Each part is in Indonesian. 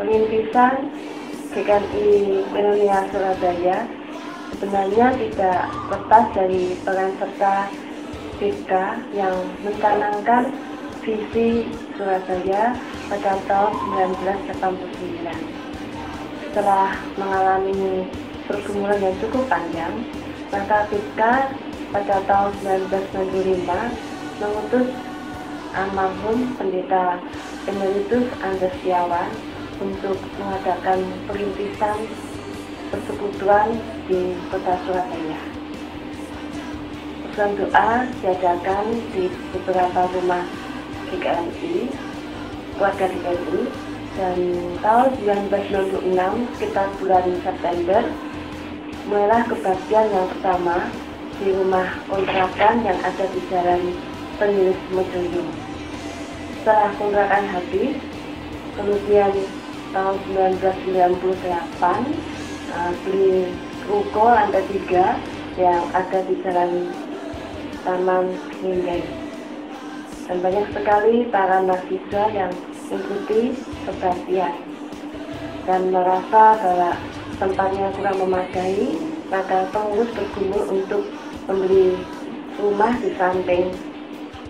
Perintisan GKI Milenial Surabaya sebenarnya tidak lepas dari peran serta BK yang mencanangkan visi Surabaya pada tahun 1989. Setelah mengalami pergumulan yang cukup panjang, maka BK pada tahun 1995 mengutus almarhum Pendeta Emeritus Andres Setiawan untuk mengadakan perintisan persekutuan di kota Surabaya. Pesan doa diadakan di beberapa rumah GKMI, keluarga GKMI, dan tahun 1996 sekitar bulan September mulailah kebagian yang pertama di rumah kontrakan yang ada di Jalan Penulis Medoyo. Setelah kontrakan habis, kemudian tahun 1998 beli ruko lantai 3 yang ada di Jalan Taman Ringgen. Dan banyak sekali para mahasiswa yang mengikuti kebaktian dan merasa bahwa tempatnya kurang memadai, maka pengurus bergumul untuk membeli rumah di samping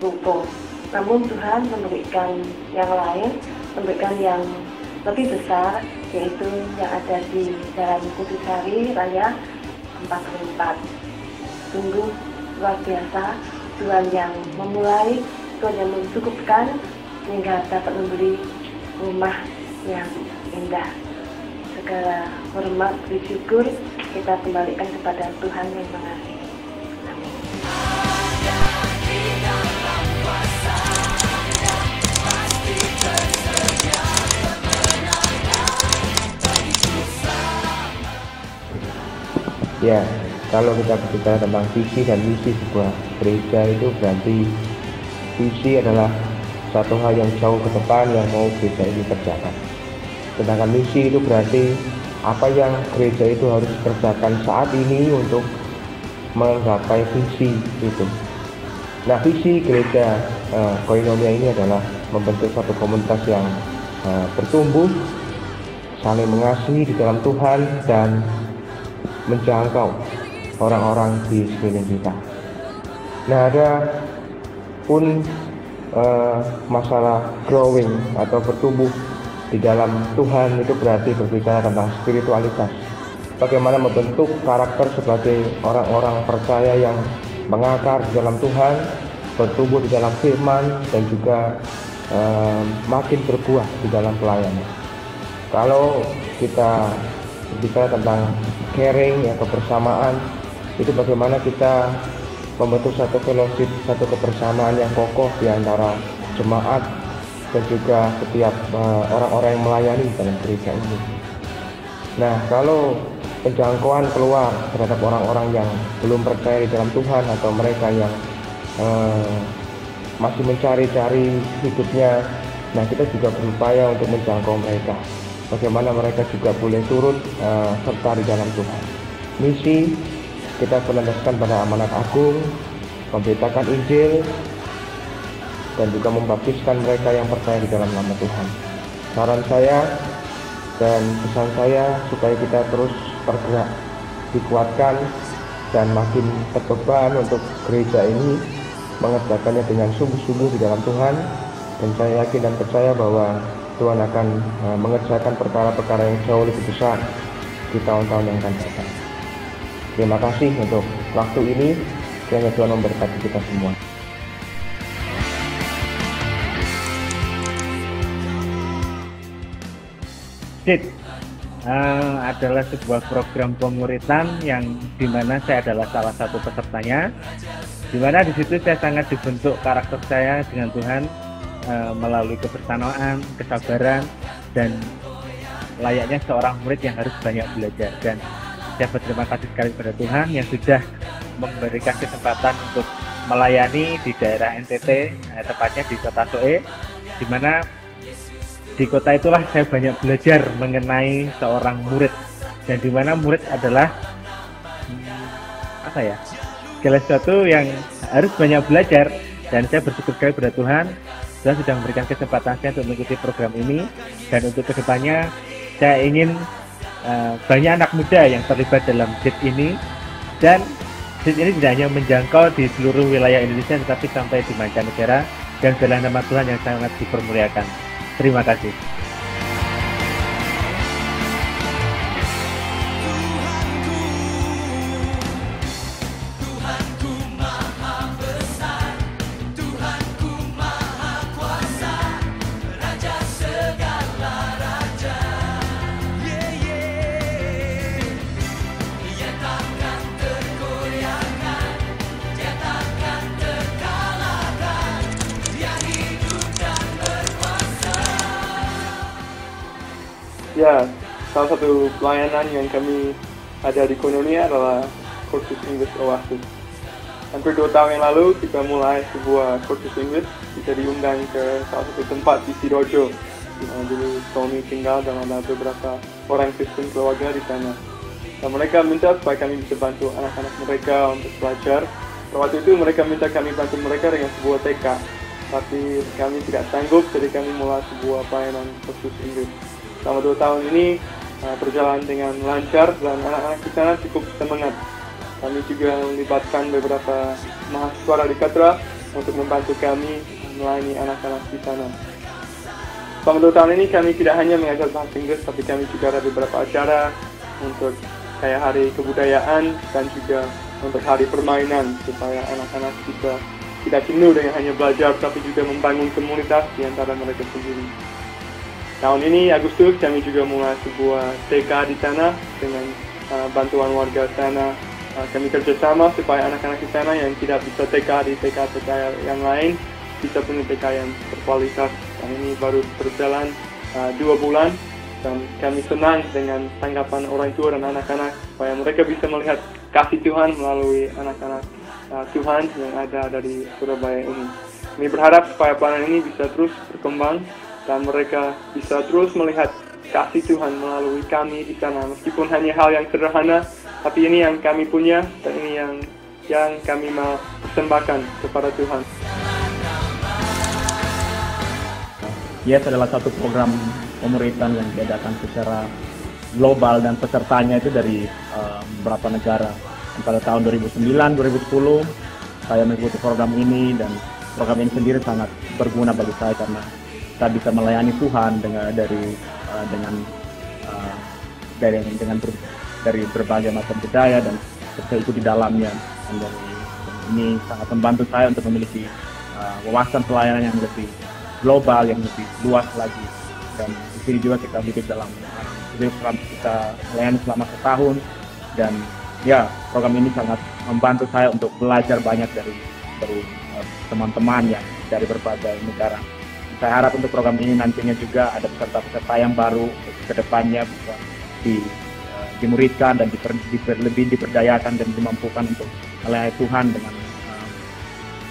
ruko. Namun Tuhan memberikan yang lain, memberikan yang lebih besar, yaitu yang ada di Jalan Kutisari Raya 44. Sungguh luar biasa, Tuhan yang memulai, Tuhan yang mencukupkan sehingga dapat membeli rumah yang indah. Segala hormat bersyukur kita kembalikan kepada Tuhan yang mengasihi. Amin. Ya, kalau kita berbicara tentang visi dan misi sebuah gereja, itu berarti visi adalah satu hal yang jauh ke depan yang mau gereja ini kerjakan. Sedangkan misi itu berarti apa yang gereja itu harus kerjakan saat ini untuk menggapai visi itu. Nah, visi gereja Koinonia ini adalah membentuk satu komunitas yang bertumbuh, saling mengasihi di dalam Tuhan, dan menjangkau orang-orang di sekeliling kita. Nah, ada pun masalah growing atau bertumbuh di dalam Tuhan, itu berarti berbicara tentang spiritualitas. Bagaimana membentuk karakter sebagai orang-orang percaya yang mengakar di dalam Tuhan, bertumbuh di dalam firman, dan juga makin berbuah di dalam pelayanan. Kalau kita bicara tentang caring, ya, kebersamaan, itu bagaimana kita membentuk satu fellowship, satu kebersamaan yang kokoh di antara jemaat dan juga setiap orang-orang yang melayani dalam gereja ini. Nah, kalau penjangkauan keluar terhadap orang-orang yang belum percaya di dalam Tuhan, atau mereka yang masih mencari-cari hidupnya, nah, kita juga berupaya untuk menjangkau mereka. Bagaimana mereka juga boleh turut serta di dalam Tuhan. Misi kita berlandaskan pada amanat agung, memberitakan Injil, dan juga membaptiskan mereka yang percaya di dalam nama Tuhan. Saran saya dan pesan saya supaya kita terus bergerak, dikuatkan, dan makin berbeban untuk gereja ini mengerjakannya dengan sungguh-sungguh di dalam Tuhan. Dan saya yakin dan percaya bahwa Tuhan akan mengerjakan perkara-perkara yang jauh lebih besar di tahun-tahun yang akan datang. Terima kasih untuk waktu ini. Kiranya Tuhan memberkati kita semua. DIT adalah sebuah program pemuritan yang dimana saya adalah salah satu pesertanya, dimana di situ saya sangat dibentuk karakter saya dengan Tuhan melalui kebersamaan, kesabaran, dan layaknya seorang murid yang harus banyak belajar. Dan saya berterima kasih sekali kepada Tuhan yang sudah memberikan kesempatan untuk melayani di daerah NTT, tepatnya di Kota Soe, di mana di kota itulah saya banyak belajar mengenai seorang murid, dan di mana murid adalah segala sesuatu yang harus banyak belajar, Dan saya bersyukur sekali pada Tuhan sudah memberikan kesempatan saya untuk mengikuti program ini, dan untuk kedepannya saya ingin banyak anak muda yang terlibat dalam JIT ini, dan JIT ini tidak hanya menjangkau di seluruh wilayah Indonesia tetapi sampai di mancanegara, dan dalam nama Tuhan yang sangat dipermuliakan. Terima kasih. Ya, salah satu pelayanan yang kami ada di Koinonia adalah kursus Inggris Oasis. Hampir 2 tahun yang lalu kita mulai sebuah kursus Inggris. Kita diundang ke salah satu tempat di Sidoarjo. Dulu Tony tinggal dan ada beberapa orang Kristen keluarga di sana. Dan mereka minta supaya kami bisa bantu anak-anak mereka untuk belajar. Waktu itu mereka minta kami bantu mereka dengan sebuah TK. Tapi kami tidak sanggup, jadi kami mulai sebuah pelayanan kursus Inggris. Selama 2 tahun ini berjalan dengan lancar dan anak-anak di sana cukup semangat. Kami juga melibatkan beberapa mahasiswa dari Katra untuk membantu kami melayani anak-anak di sana. Selama 2 tahun ini kami tidak hanya mengajar bahasa Inggris, tapi kami juga ada beberapa acara untuk kayak hari kebudayaan dan juga untuk hari permainan, supaya anak-anak bisa tidak jenuh dengan hanya belajar, tapi juga membangun komunitas di antara mereka sendiri. Tahun ini Agustus kami juga mulai sebuah TK di sana dengan bantuan warga sana. Kami kerjasama supaya anak-anak di sana yang tidak bisa TK di TK yang lain bisa punya TK yang berkualitas. Dan ini baru berjalan 2 bulan, dan kami senang dengan tanggapan orang tua dan anak-anak supaya mereka bisa melihat kasih Tuhan melalui anak-anak Tuhan yang ada dari Surabaya ini. Kami berharap supaya pelayanan ini bisa terus berkembang dan mereka bisa terus melihat kasih Tuhan melalui kami di sana, meskipun hanya hal yang sederhana, tapi ini yang kami punya dan ini yang kami mau persembahkan kepada Tuhan. YES adalah satu program pemuritan yang diadakan secara global dan pesertanya itu dari beberapa negara. Dan pada tahun 2009-2010 saya mengikuti program ini, dan program ini sendiri sangat berguna bagi saya karena kita bisa melayani Tuhan dari berbagai macam budaya dan kita ikut di dalamnya. Dan ini sangat membantu saya untuk memiliki wawasan pelayanan yang lebih global, yang lebih luas lagi. Dan di sini juga kita hidup dalam kita melayani selama 1 tahun, dan ya program ini sangat membantu saya untuk belajar banyak dari teman-teman yang dari berbagai negara. Saya harap untuk program ini nantinya juga ada peserta-peserta yang baru ke depannya bisa dimuridkan dan lebih diperdayakan dan dimampukan untuk melayani Tuhan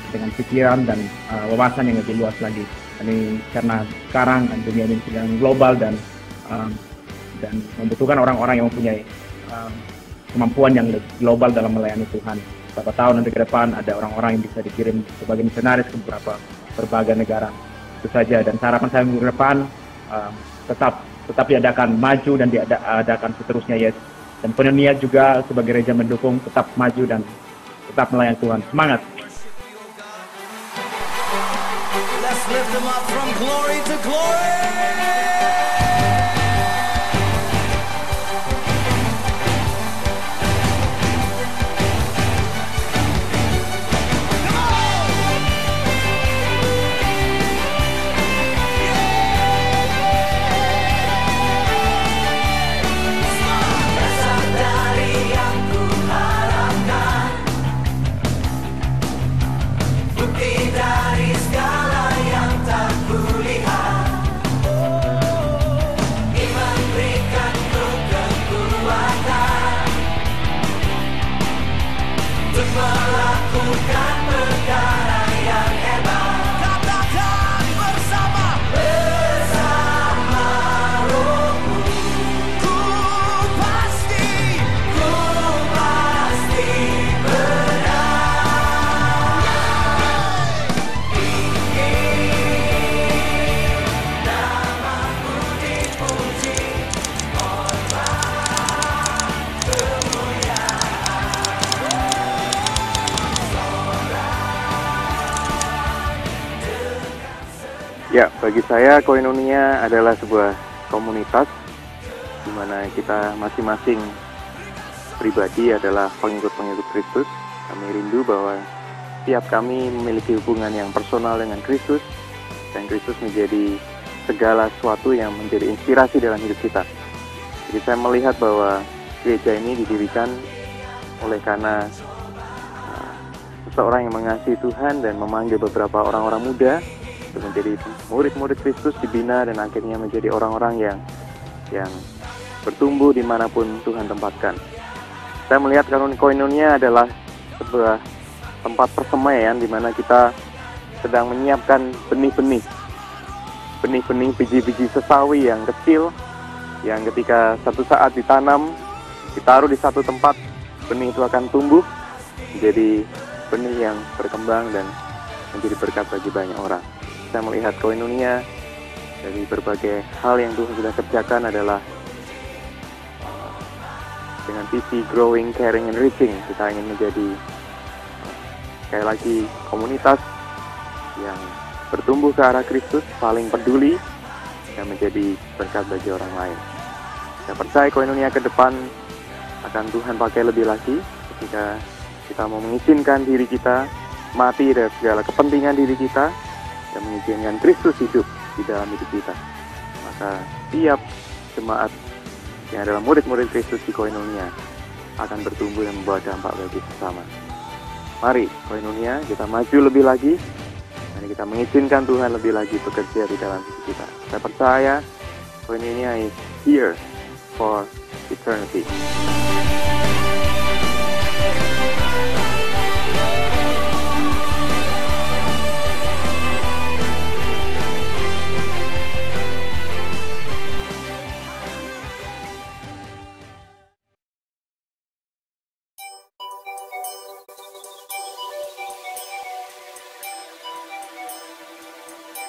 dengan pikiran dan wawasan yang lebih luas lagi. Ini karena sekarang dunia ini sedang global dan membutuhkan orang-orang yang mempunyai kemampuan yang lebih global dalam melayani Tuhan. Beberapa tahun nanti ke depan ada orang-orang yang bisa dikirim sebagai misionaris ke berbagai negara. Itu saja, dan harapan saya minggu depan tetap diadakan maju dan diadakan seterusnya, YES. Dan Koinonia juga sebagai gereja mendukung tetap maju dan tetap melayani Tuhan. Semangat! Let's lift them up from glory to glory. Bukti dari segala yang tak kulihat. Ya, bagi saya Koinonia adalah sebuah komunitas di mana kita masing-masing pribadi adalah pengikut-pengikut Kristus. Kami rindu bahwa setiap kami memiliki hubungan yang personal dengan Kristus, dan Kristus menjadi segala sesuatu yang menjadi inspirasi dalam hidup kita. Jadi saya melihat bahwa gereja ini didirikan oleh karena seseorang yang mengasihi Tuhan dan memanggil beberapa orang-orang muda untuk menjadi murid-murid Kristus, dibina dan akhirnya menjadi orang-orang yang bertumbuh dimanapun Tuhan tempatkan. Saya melihat Koinonia adalah sebuah tempat persemaian di mana kita sedang menyiapkan benih-benih, biji-biji sesawi yang kecil, yang ketika satu saat ditanam, ditaruh di satu tempat, benih itu akan tumbuh menjadi benih yang berkembang dan menjadi berkat bagi banyak orang. Saya melihat Koinonia dari berbagai hal yang Tuhan sudah kerjakan adalah dengan visi growing, caring, and reaching. Kita ingin menjadi sekali lagi komunitas yang bertumbuh ke arah Kristus, saling peduli, dan menjadi berkat bagi orang lain. Saya percaya Koinonia ke depan akan Tuhan pakai lebih lagi ketika kita mau mengizinkan diri kita mati dari segala kepentingan diri kita dan mengizinkan Kristus hidup di dalam hidup kita. Maka tiap jemaat yang adalah murid-murid Kristus di Koinonia akan bertumbuh dan membawa dampak bagi sesama. Mari Koinonia kita maju lebih lagi, dan kita mengizinkan Tuhan lebih lagi bekerja di dalam hidup kita. Saya percaya Koinonia is here for eternity.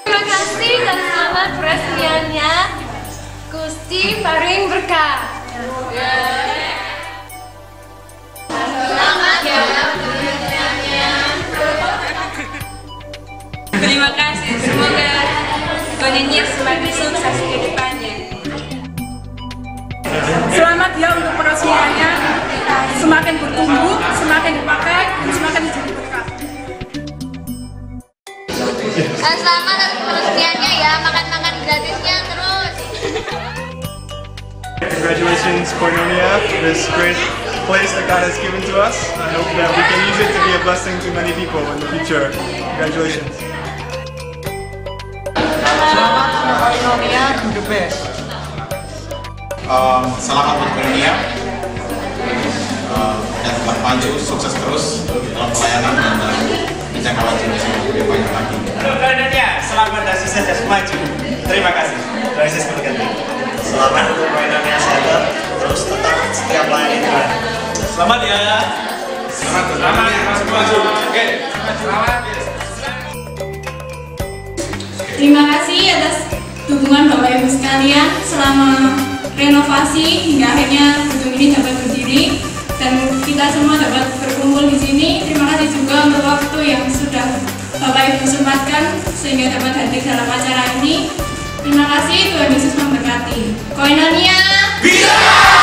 Terima kasih dan selamat peresmiannya Gusti paring berkah. Selamat ya peresmiannya. Terima kasih, semoga Koinonia semakin sukses ke depannya. Selamat ya untuk peresmiannya, semakin bertumbuh, semakin dipakai, dan semakin menjadi berkat. Selamat atas peresmiannya ya, makan-makan gratisnya terus. Congratulations Koinonia for this great place that God has given to us. I hope that we can use it to be a blessing to many people in the future. Congratulations. Selamat Koinonia, the best. Selamat buat Koinonia dan tetap maju, sukses terus dalam pelayanan dan menjangkau lebih banyak lagi. Koinonia, selamat dan sukses dan maju. Terima kasih. Terima kasih sekali. Selamat untuk Koinonia Center, terus tetap setia melayani Tuhan. Selamat ya. Selamat masuk maju. Oke. Selamat. Terima kasih atas dukungan Bapak Ibu sekalian selama renovasi hingga akhirnya gedung ini dapat berdiri dan kita semua dapat berkumpul di sini. Terima kasih juga untuk waktu yang sudah Bapak Ibu sempatkan sehingga dapat hadir dalam acara ini. Terima kasih, Tuhan Yesus memberkati. Koinonia bisa!